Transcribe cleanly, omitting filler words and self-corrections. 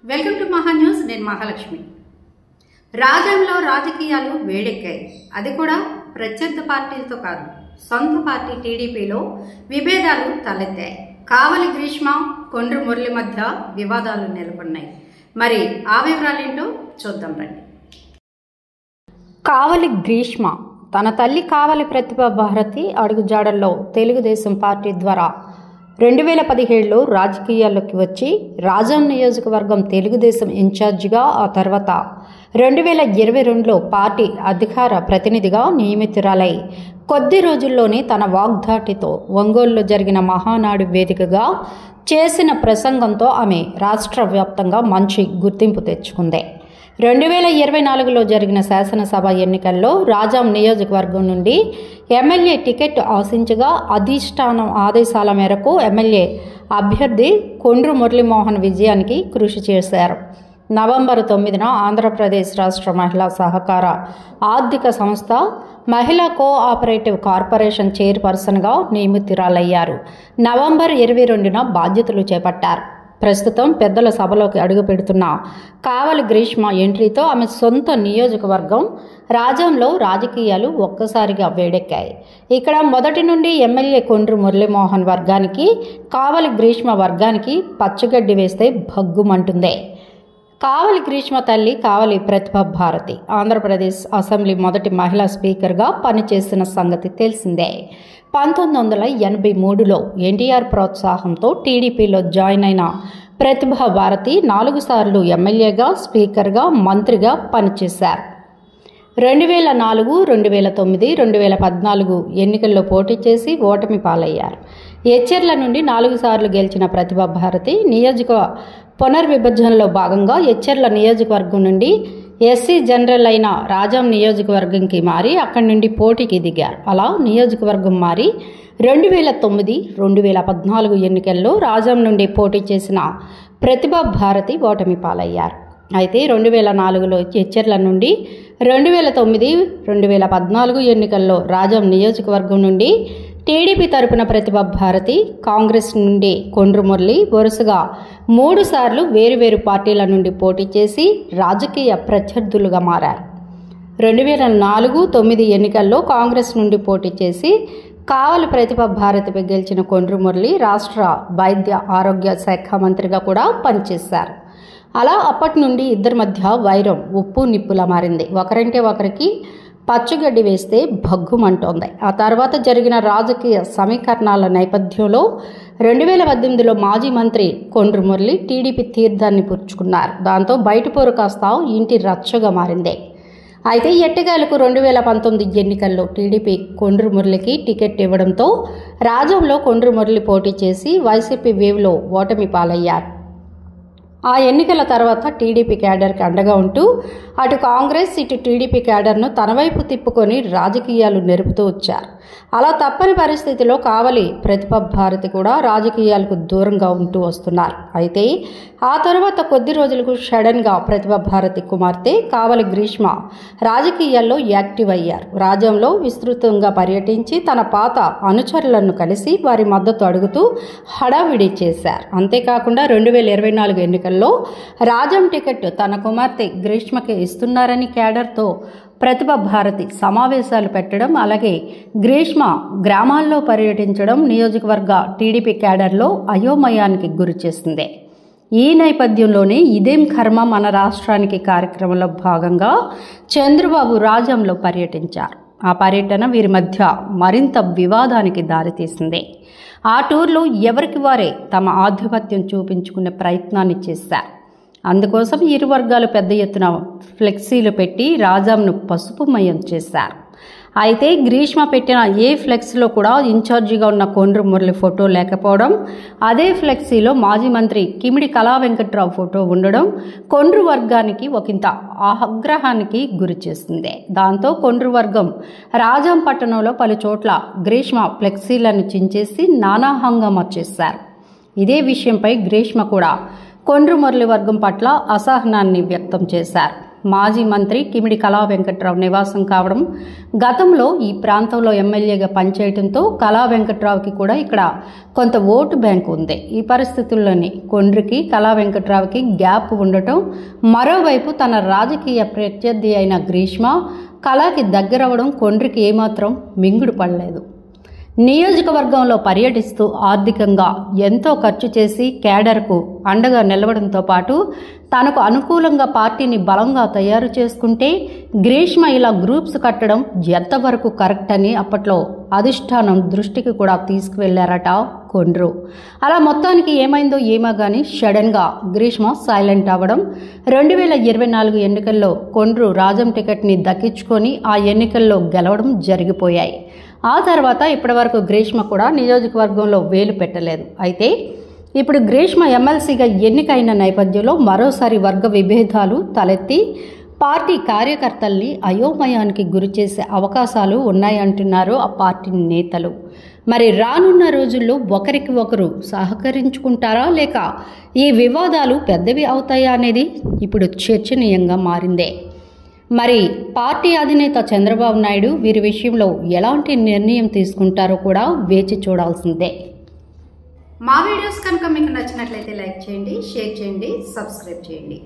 Welcome to మహా news. నేను మహాలక్ష్మి. రాజ్యంలో రాజకీయాలు వేడెక్కాయి. అది కూడా ప్రత్యర్థి పార్టీలతో కాదు, సొంత పార్టీ టీడీపీలో విభేదాలు తలెత్తాయి. కావలి గ్రీష్మ, కొండ్రు మురళి మధ్య వివాదాలు నెలకొన్నాయి. మరి ఆ వివరాలేంటో చూద్దాం రండి. కావలి గ్రీష్మ తన తల్లి కావలి ప్రతిభా భారతి అడుగుజాడల్లో తెలుగుదేశం పార్టీ ద్వారా 2017లో రాజకీయాల్లోకి వచ్చి రాజం నియోజకవర్గం తెలుగుదేశం ఇన్ఛార్జిగా, ఆ తర్వాత 2022లో పార్టీ అధికార ప్రతినిధిగా నియమితురాలై కొద్ది రోజుల్లోనే తన వాగ్దాటితో ఒంగోలులో జరిగిన మహానాడు వేదికగా చేసిన ప్రసంగంతో ఆమె రాష్ట్ర వ్యాప్తంగా మంచి గుర్తింపు తెచ్చుకుంది. 2024లో జరిగిన శాసనసభ ఎన్నికల్లో రాజాం నియోజకవర్గం నుండి ఎమ్మెల్యే టికెట్ ఆశించగా అధిష్టానం ఆదేశాల మేరకు ఎమ్మెల్యే అభ్యర్థి కొండ్రు మురళీమోహన్ విజయానికి కృషి చేశారు. నవంబర్ 9న ఆంధ్రప్రదేశ్ రాష్ట్ర మహిళా సహకార ఆర్థిక సంస్థ మహిళా కోఆపరేటివ్ కార్పొరేషన్ చైర్పర్సన్గా నియమితురాలయ్యారు. నవంబర్ 22న బాధ్యతలు చేపట్టారు. ప్రస్తుతం పెద్దల సభలోకి అడుగుపెడుతున్న కావలి గ్రీష్మ ఎంట్రీతో ఆమె సొంత నియోజకవర్గం రాజంలో రాజకీయాలు ఒక్కసారిగా వేడెక్కాయి. ఇక్కడ మొదటి నుండి ఎమ్మెల్యే కొండ్రు మురళీమోహన్ వర్గానికి, కావలి గ్రీష్మ వర్గానికి పచ్చగడ్డి వేస్తే భగ్గుమంటుంది. కావలి గ్రీష్మ తల్లి కావలి ప్రతిభా భారతి ఆంధ్రప్రదేశ్ అసెంబ్లీ మొదటి మహిళా స్పీకర్గా పనిచేసిన సంగతి తెలిసిందే. 1983లో ఎన్టీఆర్ ప్రోత్సాహంతో టీడీపీలో జాయిన్ అయిన ప్రతిభా భారతి 4 సార్లు ఎమ్మెల్యేగా, స్పీకర్గా, మంత్రిగా పనిచేశారు. 2004, 2009, 2014 ఎన్నికల్లో పోటీ చేసి ఓటమి పాలయ్యారు. ఎచ్చెర్ల నుండి 4 సార్లు గెలిచిన ప్రతిభా భారతి నియోజక పునర్విభజనలో భాగంగా ఎచ్చెర్ల నియోజకవర్గం నుండి ఎస్సీ జనరల్ అయిన రాజాం నియోజకవర్గంకి మారి అక్కడి నుండి పోటీకి దిగారు. అలా నియోజకవర్గం మారి 2009, 2014 ఎన్నికల్లో రాజాం నుండి పోటీ చేసిన ప్రతిభా భారతి ఓటమి పాలయ్యారు. అయితే 2004లో ఎచ్చెర్ల నుండి, 2009, 2014 ఎన్నికల్లో రాజాం నియోజకవర్గం నుండి టీడీపీ తరపున ప్రతిభా భారతి, కాంగ్రెస్ నుండి కొండ్రు మురళి వరుసగా 3 సార్లు వేరువేరు పార్టీల నుండి పోటీ చేసి రాజకీయ ప్రత్యర్థులుగా మారారు. 2004, 2009 ఎన్నికల్లో కాంగ్రెస్ నుండి పోటీ చేసి కావలి ప్రతిభా భారతిపై గెలిచిన కొండ్రు మురళి రాష్ట్ర వైద్య ఆరోగ్య శాఖ మంత్రిగా కూడా పనిచేశారు. అలా అప్పటి నుండి ఇద్దరి మధ్య వైరం ఉప్పు నిప్పులా మారింది. ఒకరంటే ఒకరికి పచ్చగడ్డి వేస్తే భగ్గుమంటోంది. ఆ తర్వాత జరిగిన రాజకీయ సమీకరణాల నేపథ్యంలో 2018లో మాజీ మంత్రి కొండ్రు మురళి టీడీపీ తీర్థాన్ని పుచ్చుకున్నారు. దాంతో బయటపోరు కాస్త ఇంటి రచ్చగా మారింది. అయితే ఎట్టగాలకు 2019 ఎన్నికల్లో టీడీపీ కొండ్రు మురళికి టికెట్ ఇవ్వడంతో రాజంలో కొండ్రు మురళి పోటీ చేసి వైసీపీ వేవ్లో ఓటమి పాలయ్యారు. ఆ ఎన్నికల తర్వాత టీడీపీ క్యాడర్కి అండగా ఉంటూ అటు కాంగ్రెస్, ఇటు టీడీపీ క్యాడర్ను తన వైపు తిప్పుకొని రాజకీయాలు నెరుపుతూ వచ్చారు. అలా తప్పని పరిస్థితిలో కావలి ప్రతిభా భారతి కూడా రాజకీయాలకు దూరంగా ఉంటూ వస్తున్నారు. అయితే ఆ తర్వాత కొద్ది రోజులకు సడన్గా ప్రతిభా భారతి కుమార్తె కావలి గ్రీష్మ రాజకీయాల్లో యాక్టివ్ అయ్యారు. రాజ్యంలో విస్తృతంగా పర్యటించి తన పాత అనుచరులను కలిసి వారి మద్దతు అడుగుతూ హడావిడి చేశారు. అంతేకాకుండా 2024 ఎన్నికల్లో రాజం టికెట్ తన కుమార్తె గ్రీష్మకి ఇస్తున్నారని క్యాడర్తో ప్రతిభా భారతి సమావేశాలు పెట్టడం, అలాగే గ్రీష్మ గ్రామాల్లో పర్యటించడం నియోజకవర్గ టీడీపీ క్యాడర్లో అయోమయానికి గురి చేసింది. ఈ నేపథ్యంలోనే ఇదేం కర్మ మన రాష్ట్రానికి కార్యక్రమంలో భాగంగా చంద్రబాబు రాజంలో పర్యటించారు. ఆ పర్యటన వీరి మధ్య మరింత వివాదానికి దారితీసింది. ఆ టూర్లో ఎవరికి వారే తమ ఆధిపత్యం చూపించుకునే ప్రయత్నాన్ని చేశారు. అందుకోసం ఇరు వర్గాలు పెద్ద ఎత్తున ఫ్లెక్సీలు పెట్టి రాజాంను పసుపుమయం చేశారు. అయితే గ్రీష్మ పెట్టిన ఏ ఫ్లెక్సీలో కూడా ఇన్ఛార్జిగా ఉన్న కొండ్రు మురళి ఫోటో లేకపోవడం, అదే ఫ్లెక్సీలో మాజీ మంత్రి కిమిడి కళా వెంకట్రావు ఫోటో ఉండడం కొండ్రు వర్గానికి ఒకంత ఆగ్రహానికి గురి చేసింది. దాంతో కొండ్రు వర్గం రాజాం పట్టణంలో పలు చోట్ల గ్రీష్మ ఫ్లెక్సీలను చించేసి నానా హంగామా చేశారు. ఇదే విషయంపై గ్రీష్మ కూడా కొండ్రు మురళి వర్గం పట్ల అసహనాన్ని వ్యక్తం చేశారు. మాజీ మంత్రి కిమిడి కళా వెంకట్రావు నివాసం కావడం, గతంలో ఈ ప్రాంతంలో ఎమ్మెల్యేగా పనిచేయడంతో కళా వెంకట్రావుకి కూడా ఇక్కడ కొంత ఓటు బ్యాంకు ఉంది. ఈ పరిస్థితుల్లోనే కొండ్రికి కళా వెంకట్రావుకి గ్యాప్ ఉండటం, మరోవైపు తన రాజకీయ ప్రత్యర్థి అయిన గ్రీష్మ కళాకి దగ్గరవడం కొండ్రికి ఏమాత్రం మింగుడు పడలేదు. నియోజకవర్గంలో పర్యటిస్తూ ఆర్థికంగా ఎంతో ఖర్చు చేసి కేడర్కు అండగా నిలవడంతో పాటు తనకు అనుకూలంగా పార్టీని బలంగా తయారు చేసుకుంటే గ్రీష్మ ఇలా గ్రూప్స్ కట్టడం ఎంతవరకు కరెక్ట్ అని అప్పట్లో అధిష్టానం దృష్టికి కూడా తీసుకువెళ్లారట కొండ్రు. అలా మొత్తానికి ఏమైందో ఏమో కానీ సడన్గా గ్రీష్మ సైలెంట్ అవ్వడం, 2024 ఎన్నికల్లో కొండ్రు రాజం టికెట్ని దక్కించుకొని ఆ ఎన్నికల్లో గెలవడం జరిగిపోయాయి. ఆ తర్వాత ఇప్పటివరకు గ్రీష్మ కూడా నియోజకవర్గంలో వేలు పెట్టలేదు. అయితే ఇప్పుడు గ్రీష్మ ఎమ్మెల్సీగా ఎన్నికైన నేపథ్యంలో మరోసారి వర్గ విభేదాలు తలెత్తి పార్టీ కార్యకర్తల్ని అయోమయానికి గురిచేసే అవకాశాలు ఉన్నాయంటున్నారు ఆ పార్టీ నేతలు. మరి రానున్న రోజుల్లో ఒకరికి ఒకరు సహకరించుకుంటారా లేక ఈ వివాదాలు పెద్దవి అవుతాయా అనేది ఇప్పుడు చర్చనీయంగా మారిందే. మరి పార్టీ అధినేత చంద్రబాబు నాయుడు వీరి విషయంలో ఎలాంటి నిర్ణయం తీసుకుంటారో కూడా వేచి చూడాల్సిందే. మా వీడియోస్ కనుక మీకు నచ్చినట్లయితే లైక్ చేయండి, షేర్ చేయండి, సబ్స్క్రైబ్ చేయండి.